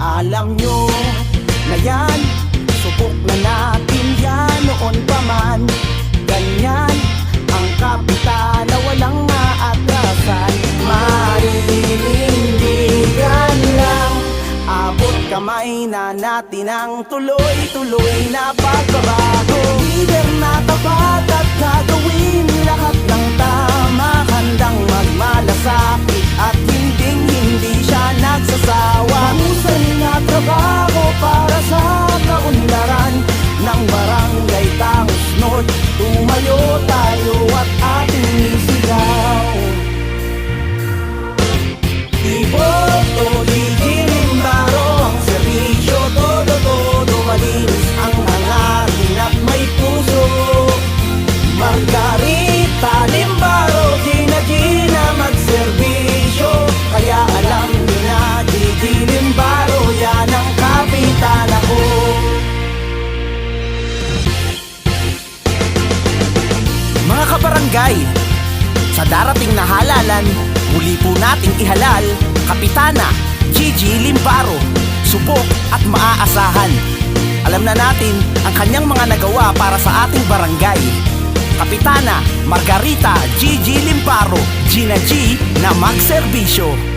Alam nyo na yan, subok na natin yan noon pa man. Ganyan ang kapitana, walang maatrasan. Marinindigan lang, abot kamay na natin ang tuloy-tuloy na pagbabago. Leader na tapat at gagawin lahat ng tama, handang magmalasakit at hindi siya nagsasawa. Mahusay na trabaho para sa kaunlaran ng barangay Tangos North. Tumayo tayo at ating isigaw. Iboto, Limbaro ang serbisyo, todo malinis ang hangarin at may puso. Margarita Limbaro, Gina magserbisyo, kaya alam niyo na Gigi Limbaro, yan ang kapitana ko. Mga kabarangay, sa darating na halalan, muli po nating ihalal Kapitana Gigi Limbaro, subok at maaasahan. Alam na natin ang kanyang mga nagawa para sa ating barangay. Kapitana Margarita Gigi Limbaro, Gina G na magserbisyo.